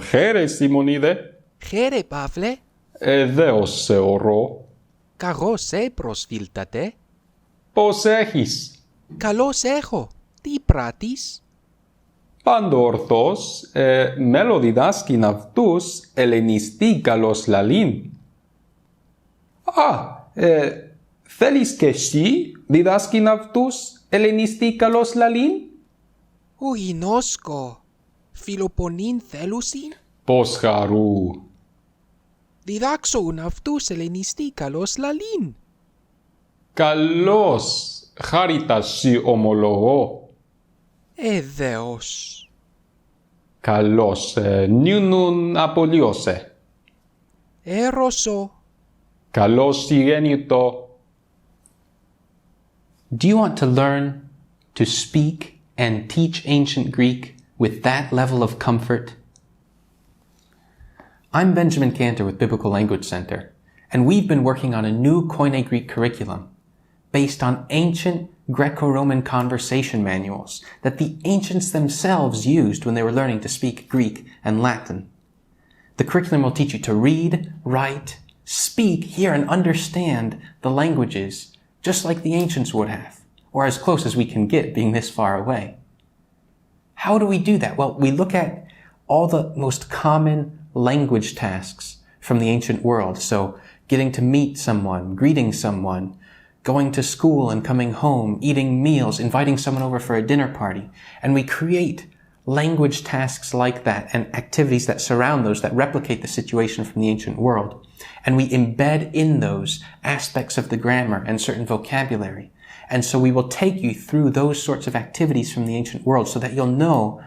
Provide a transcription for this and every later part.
Χαίρε Σιμονίδε. Χαίρε, Παύλε. Δέος σε ορώ. Καγώς σε προσφίλτατε. Πώς έχεις? Καλώς έχω. Τι πράττεις? Πάντο ορθώς, μέλο διδάσκην αυτούς ελενιστή καλώς λαλήν. Θέλεις και εσύ διδάσκην αυτούς ελενιστή καλώς λαλήν? Ο γινώσκω. Φιλοπονήν θέλουσιν. Πώς χαρού. Διδάξουν αυτούς ελενιστή καλώς λαλήν. Καλώς, χάρητα σοι ομολογώ. Δέος. Καλώς, νιούνουν απολύωσε. Έρωσο. Καλώς γέννητο. Do you want to learn to speak and teach ancient Greek with that level of comfort? I'm Benjamin Cantor with Biblical Language Center, and we've been working on a new Koine Greek curriculum based on ancient Greco-Roman conversation manuals that the ancients themselves used when they were learning to speak Greek and Latin. The curriculum will teach you to read, write, speak, hear, and understand the languages just like the ancients would have, or as close as we can get being this far away. How do we do that? Well, we look at all the most common language tasks from the ancient world. So getting to meet someone, greeting someone, going to school and coming home, eating meals, inviting someone over for a dinner party. And we create language tasks like that and activities that surround those, that replicate the situation from the ancient world. And we embed in those aspects of the grammar and certain vocabulary. And so we will take you through those sorts of activities from the ancient world so that you'll know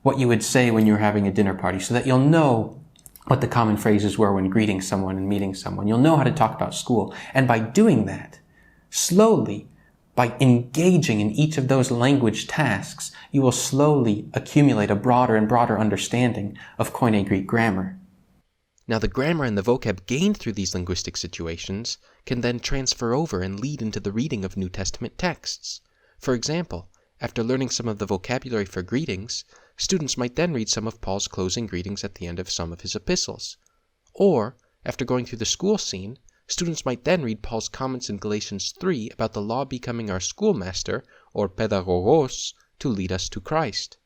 what you would say when you're having a dinner party, so that you'll know what the common phrases were when greeting someone and meeting someone. You'll know how to talk about school. And by doing that, slowly, by engaging in each of those language tasks, you will slowly accumulate a broader and broader understanding of Koine Greek grammar. Now the grammar and the vocab gained through these linguistic situations can then transfer over and lead into the reading of New Testament texts. For example, after learning some of the vocabulary for greetings, students might then read some of Paul's closing greetings at the end of some of his epistles. Or, after going through the school scene, students might then read Paul's comments in Galatians 3 about the law becoming our schoolmaster, or pedagogos, to lead us to Christ.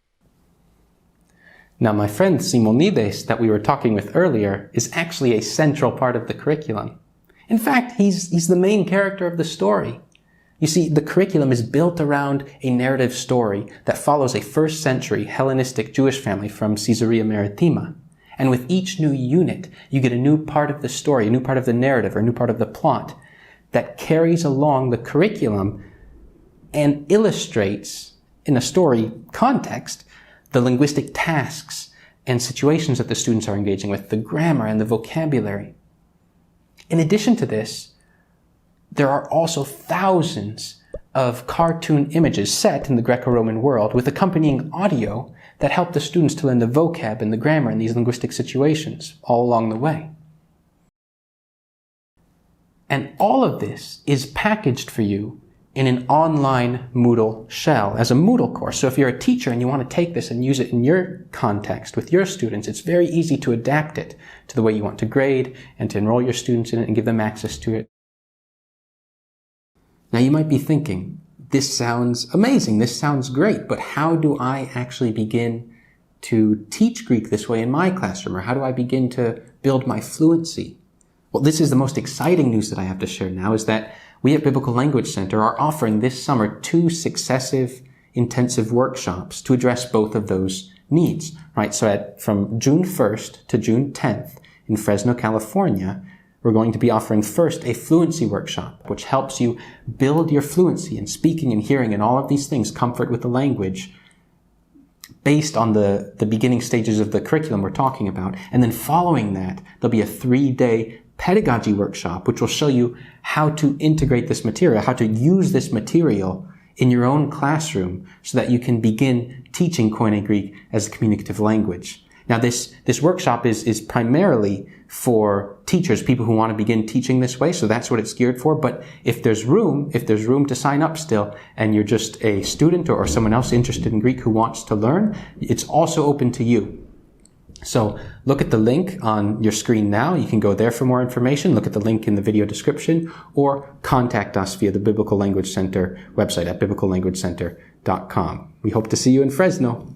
Now, my friend Simonides that we were talking with earlier is actually a central part of the curriculum. In fact, he's the main character of the story. You see, the curriculum is built around a narrative story that follows a first century Hellenistic Jewish family from Caesarea Maritima. And with each new unit, you get a new part of the story, a new part of the narrative, or a new part of the plot that carries along the curriculum and illustrates, in a story context, the linguistic tasks and situations that the students are engaging with, the grammar and the vocabulary. In addition to this, there are also thousands of cartoon images set in the Greco-Roman world with accompanying audio that help the students to learn the vocab and the grammar in these linguistic situations all along the way. And all of this is packaged for you in an online Moodle shell as a Moodle course. So if you're a teacher and you want to take this and use it in your context with your students, it's very easy to adapt it to the way you want to grade and to enroll your students in it and give them access to it. Now you might be thinking, this sounds amazing, this sounds great, but how do I actually begin to teach Greek this way in my classroom? Or how do I begin to build my fluency? Well, this is the most exciting news that I have to share now, is that we at Biblical Language Center are offering this summer 2 successive intensive workshops to address both of those needs, right? So from June 1st to June 10th in Fresno, California, we're going to be offering first a fluency workshop, which helps you build your fluency in speaking and hearing and all of these things, comfort with the language, based on the beginning stages of the curriculum we're talking about. And then following that, there'll be a 3-day pedagogy workshop, which will show you how to integrate this material, how to use this material in your own classroom so that you can begin teaching Koine Greek as a communicative language. Now, this workshop is primarily for teachers, people who want to begin teaching this way, so that's what it's geared for. But if there's room to sign up still, and you're just a student or someone else interested in Greek who wants to learn, it's also open to you. So look at the link on your screen now. You can go there for more information. Look at the link in the video description, or contact us via the Biblical Language Center website at biblicallanguagecenter.com. We hope to see you in Fresno.